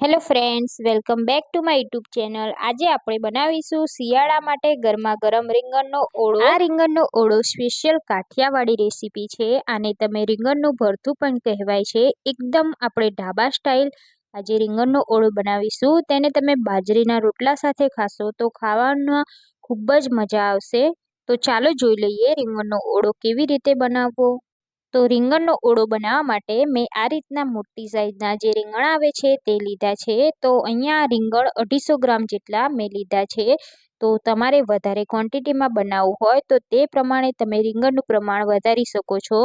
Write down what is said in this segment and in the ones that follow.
Hello friends, welcome back to my YouTube channel. આજે આપણે બનાવીશું શિયાળા માટે ગરમા ગરમ રીંગણનો ઓળો। આ રીંગણનો ઓળો સ્પેશિયલ કાઠિયાવાડી રેસીપી છે। આને તમે રીંગણનું ભરતું પણ કહેવાય છે। એકદમ આપણે ઢાબા સ્ટાઇલ આજે રીંગણનો ઓળો બનાવીશું। તેને તમે બાજરીના રોટલા સાથે ખાશો તો ખાવામાં ખૂબ જ મજા આવશે। તો ચાલો જોઈ લઈએ રીંગણનો ઓળો કેવી રીતે બનાવવો। તો રીંગણનો ઓળો બનાવવા માટે મેં આ રીતના મોટી સાઈઝના જે રીંગણ આવે છે તે લીધા છે। તો અહીંયા રીંગણ 250 ગ્રામ જેટલા મેં લીધા છે। તો તમારે વધારે ક્વોન્ટિટીમાં બનાવવું હોય તો તે પ્રમાણે તમે રીંગણનું પ્રમાણ વધારી શકો છો।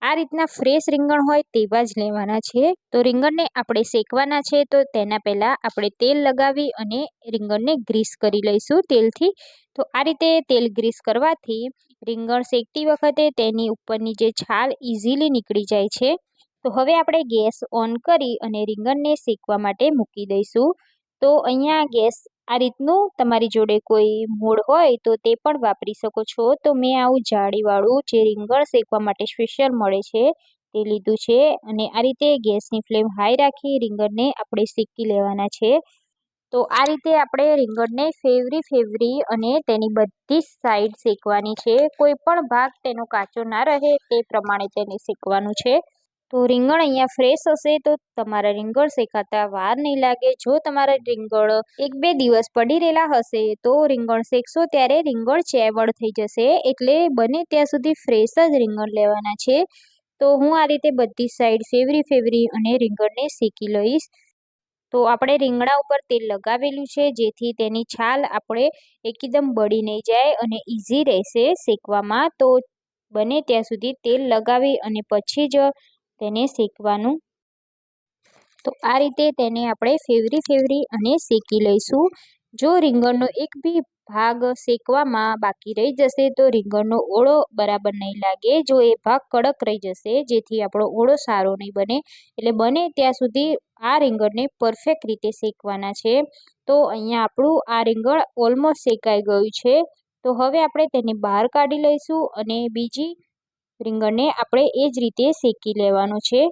આ રીતના ફ્રેશ રીંગણ હોય તેવા જ લેવાના છે। તો રીંગણને આપણે શેકવાના છે તો તેના પહેલાં આપણે તેલ લગાવી અને રીંગણને ગ્રીસ કરી લઈશું તેલથી। તો આ રીતે તેલ ગ્રીસ કરવાથી રીંગણ શેકતી વખતે તેની ઉપરની જે છાલ ઇઝીલી નીકળી જાય છે। તો હવે આપણે ગેસ ઓન કરી અને રીંગણને શેકવા માટે મૂકી દઈશું। તો અહીંયા ગેસ આ રીતનું તમારી જોડે કોઈ મૂળ હોય તો તે પણ વાપરી શકો છો। તો મેં આવું જાળીવાળું જે રીંગણ શેકવા માટે સ્પેશિયલ મળે છે તે લીધું છે અને આ રીતે ગેસની ફ્લેમ હાઈ રાખી રીંગણને આપણે શેકી લેવાના છે। તો આ રીતે આપણે રીંગણને ફેવરી અને તેની બધી સાઈડ શેકવાની છે। કોઈ પણ ભાગ તેનો કાચો ના રહે તે પ્રમાણે તેને શેકવાનું છે। તો રીંગણ અહીંયા ફ્રેશ હશે તો તમારા રીંગણ શેકાતા વાર નહીં લાગે। જો તમારા રીંગણ 1-2 દિવસ પડી રહેલા હશે તો રીંગણ શેકશો ત્યારે રીંગણ ચેવડ થઈ જશે। એટલે બને ત્યાં સુધી ફ્રેશ જ રીંગણ લેવાના છે। તો હું આ રીતે બધી સાઈડ ફેવરી અને રીંગણને શેકી લઈશ। તો આપણે રીંગણા ઉપર તેલ લગાવેલું છે જેથી તેની છાલ આપણે એકદમ બળી નહીં જાય અને ઇઝી રહેશે શેકવામાં। તો બને ત્યાં સુધી તેલ લગાવી અને પછી જ તેને શેકવાનું। તો આ રીતે તેને આપણે ફેવરી અને શેકી લઈશું। જો રીંગણનો એક બી ભાગ શેકવામાં બાકી રહી જશે તો રીંગણનો ઓળો બરાબર નહીં લાગે। જો એ ભાગ કડક રહી જશે જેથી આપણો ઓળો સારો નહીં બને। એટલે બને ત્યાં સુધી આ રીંગણને પરફેક્ટ રીતે શેકવાના છે। તો અહીંયા આપણું આ રીંગણ ઓલમોસ્ટ શેકાઈ ગયું છે। તો હવે આપણે તેને બહાર કાઢી લઈશું અને બીજી રીંગણને આપણે એ જ રીતે શેકી લેવાનું છે।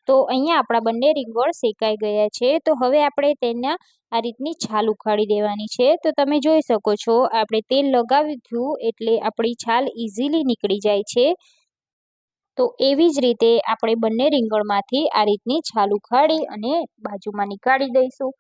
તો અહીંયા આપણા બંને રીંગણ શેકાઈ ગયા છે। તો હવે આપણે તેના આ રીતની છાલ ઉખાડી દેવાની છે। તો તમે જોઈ શકો છો આપણે તેલ લગાવ્યું હતું એટલે આપણી છાલ ઇઝીલી નીકળી જાય છે। તો એવી જ રીતે આપણે બંને રીંગણમાંથી આ રીતની છાલ ઉખાડી અને બાજુમાં નીકાળી દઈશું।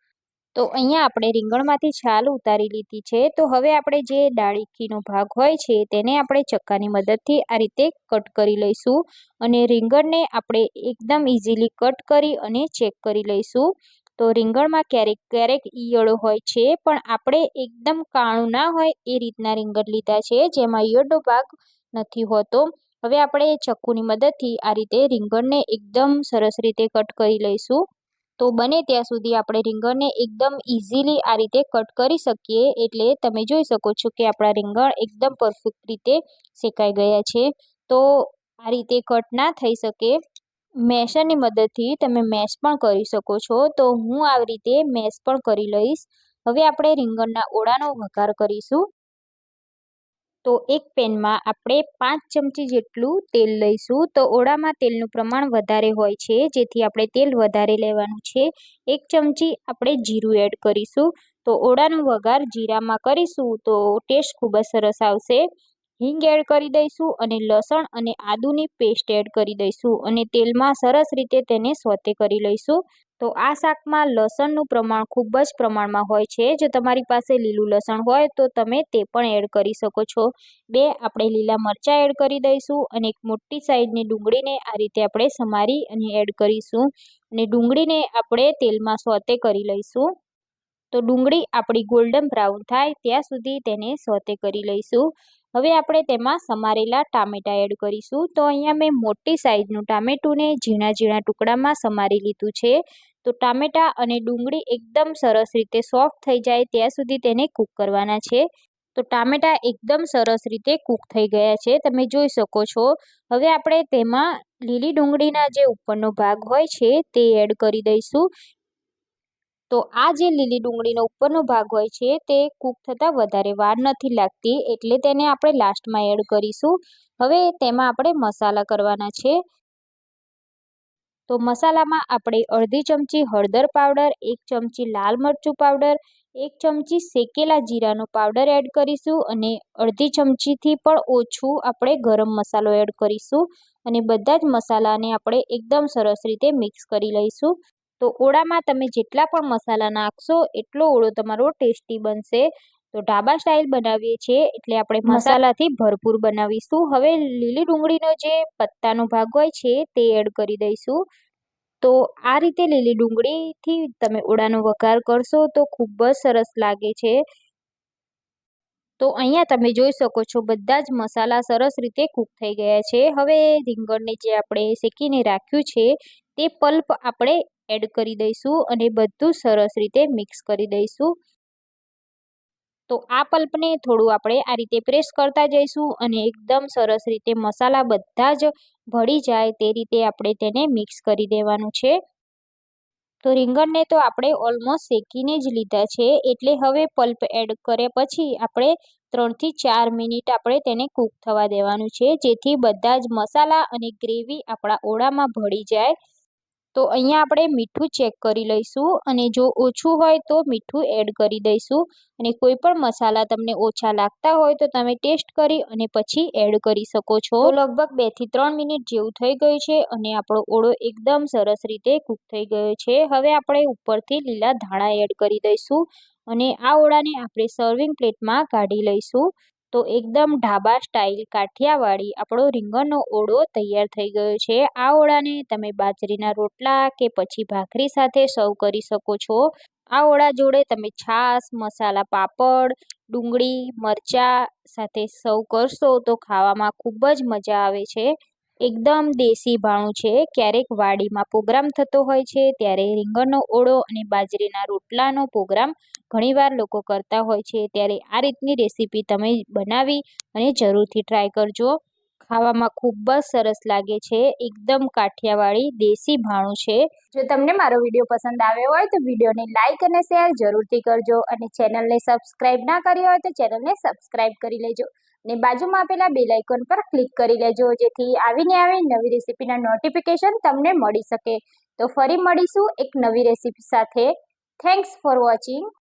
તો અહીંયા આપણે રીંગણમાંથી છાલ ઉતારી લીધી છે। તો હવે આપણે જે ડાળીખીનો ભાગ હોય છે તેને આપણે ચક્કાની મદદથી આ રીતે કટ કરી લઈશું અને રીંગણને આપણે એકદમ ઇઝીલી કટ કરી અને ચેક કરી લઈશું। તો રીંગણમાં ક્યારેક ઈયળો હોય છે પણ આપણે એકદમ કાણું ના હોય એ રીતના રીંગણ લીધા છે જેમાં ઈયળનો ભાગ નથી હોતો। હવે આપણે ચક્કુની મદદથી આ રીતે રીંગણને એકદમ સરસ રીતે કટ કરી લઈશું। તો બને ત્યાં સુધી આપણે રીંગણને એકદમ ઇઝીલી આ રીતે કટ કરી શકીએ। એટલે તમે જોઈ શકો છો કે આપણા રીંગણ એકદમ પરફેક્ટ રીતે શેકાઈ ગયા છે। તો આ રીતે કટ ના થઈ શકે મેશરની મદદથી તમે મેશ પણ કરી શકો છો। તો હું આવી રીતે મેશ પણ કરી લઈશ। હવે આપણે રીંગણના ઓળાનો વઘાર કરીશું। તો એક પેનમાં આપણે 5 ચમચી જેટલું તેલ લઈશું। તો ઓળામાં તેલનું પ્રમાણ વધારે હોય છે જેથી આપણે તેલ વધારે લેવાનું છે। 1 ચમચી આપણે જીરું એડ કરીશું। તો ઓળાનો વઘાર જીરામાં કરીશું તો ટેસ્ટ ખૂબ જ સરસ આવશે। હિંગ એડ કરી દઈશું અને લસણ અને આદુની પેસ્ટ એડ કરી દઈશું અને તેલમાં સરસ રીતે તેને સોતે કરી લઈશું। તો આ શાકમાં લસણનું પ્રમાણ ખૂબ જ પ્રમાણમાં હોય છે। જો તમારી પાસે લીલું લસણ હોય તો તમે તે પણ એડ કરી શકો છો। 2 આપણે લીલા મરચાં એડ કરી દઈશું અને એક મોટી સાઈઝની ડુંગળીને આ રીતે આપણે સમારી અને એડ કરીશું અને ડુંગળીને આપણે તેલમાં સોતે કરી લઈશું। તો ડુંગળી આપણી ગોલ્ડન બ્રાઉન થાય ત્યાં સુધી તેને સોતે કરી લઈશું। હવે આપણે તેમાં સમારેલા ટામેટાં એડ કરીશું। તો અહીંયા મેં મોટી સાઈઝનું ટામેટુંને ઝીણા ટુકડામાં સમારી લીધું છે। તો ટામેટાં અને ડુંગળી એકદમ સરસ રીતે સોફ્ટ થઈ જાય ત્યાં સુધી તેને કૂક કરવાના છે। તો ટામેટાં એકદમ સરસ રીતે કૂક થઈ ગયા છે તમે જોઈ શકો છો। હવે આપણે તેમાં લીલી ડુંગળીના જે ઉપરનો ભાગ હોય છે તે એડ કરી દઈશું। તો આ જે લીલી ડુંગળીનો ઉપરનો ભાગ હોય છે તે કૂક થતાં વધારે વાર નથી લાગતી એટલે તેને આપણે લાસ્ટમાં એડ કરીશું। હવે તેમાં આપણે મસાલા કરવાના છે। તો મસાલામાં આપણે અડધી ચમચી હળદર પાવડર, 1 ચમચી લાલ મરચું પાવડર, 1 ચમચી શેકેલા જીરાનો પાવડર એડ કરીશું અને અડધી ચમચીથી પણ ઓછું આપણે ગરમ મસાલો એડ કરીશું અને બધા જ મસાલાને આપણે એકદમ સરસ રીતે મિક્સ કરી લઈશું. તો ઓળામાં તમે જેટલા પણ મસાલા નાખશો એટલો ઓળો તમારો ટેસ્ટી બનશે. તો ઢાબા સ્ટાઇલ બનાવીએ છીએ એટલે આપણે મસાલાથી ભરપૂર બનાવીશું. હવે લીલી ડુંગળીનો જે પત્તાનો ભાગ હોય છે તે એડ કરી દઈશું. તો આ રીતે લીલી ડુંગળીથી તમે ઓળાનો વઘાર કરશો તો ખૂબ જ સરસ લાગે છે. તો અહીંયા તમે જોઈ શકો છો બધા જ મસાલા સરસ રીતે કૂક થઈ ગયા છે. હવે રીંગણને જે આપણે શેકીને રાખ્યું છે તે પલ્પ આપણે એડ કરી દઈશું અને બધું સરસ રીતે મિક્સ કરી દઈશું. તો આ પલ્પને થોડું આપણે આ રીતે પ્રેસ કરતા જઈશું અને એકદમ સરસ રીતે મસાલા બધા જ ભળી જાય તે રીતે આપણે તેને મિક્સ કરી દેવાનું છે. તો રીંગણને તો આપણે ઓલમોસ્ટ શેકીને જ લીધા છે એટલે હવે પલ્પ એડ કર્યા પછી આપણે 3 થી 4 મિનિટ આપણે તેને કૂક થવા દેવાનું છે જેથી બધા જ મસાલા અને ગ્રેવી આપણા ઓળામાં ભળી જાય. તો અહીંયા આપણે મીઠું ચેક કરી લઈશું અને જો ઓછું હોય તો મીઠું એડ કરી દઈશું અને કોઈ પણ મસાલા તમને ઓછા લાગતા હોય તો તમે ટેસ્ટ કરી અને પછી એડ કરી શકો છો. તો લગભગ 2 થી 3 મિનિટ જેવું થઈ ગયું છે અને આપણો ઓળો એકદમ સરસ રીતે કૂક થઈ ગયો છે. હવે આપણે ઉપરથી લીલા ધાણા એડ કરી દઈશું અને આ ઓળાને આપણે સર્વિંગ પ્લેટમાં કાઢી લઈશું. તો એકદમ ઢાબા સ્ટાઇલ કાઠિયાવાડી આપણો રીંગણનો ઓળો તૈયાર થઈ ગયો છે. આ ઓળાને તમે બાજરીના રોટલા કે પછી ભાખરી સાથે સર્વ કરી શકો છો. આ ઓળા જોડે તમે છાશ, મસાલા પાપડ, ડુંગળી, મરચાં સાથે સર્વ કરશો તો ખાવામાં ખૂબ જ મજા આવે છે. એકદમ દેશી ભાણું છે. ક્યારેક વાડીમાં પ્રોગ્રામ થતો હોય છે ત્યારે રીંગણનો ઓળો અને બાજરીના રોટલાનો પ્રોગ્રામ ઘણીવાર લોકો કરતા હોય છે ત્યારે આ રીતની રેસીપી તમે બનાવી અને જરૂરથી ટ્રાય કરજો. ખાવામાં ખૂબ જ સરસ લાગે છે. એકદમ કાઠિયાવાડી દેશી ભાણું છે. જો તમને મારો વિડીયો પસંદ આવ્યો હોય તો વિડીયોને લાઇક અને શેર જરૂરથી કરજો અને ચેનલને સબસ્ક્રાઇબ ના કરી હોય તો ચેનલને સબસ્ક્રાઇબ કરી લેજો અને બાજુમાં આપેલા બેલ આઇકોન પર ક્લિક કરી લેજો જેથી આવીને આવી નવી રેસીપીના નોટિફિકેશન તમને મળી શકે. તો ફરી મળીશું એક નવી રેસીપી સાથે. Thanks for watching.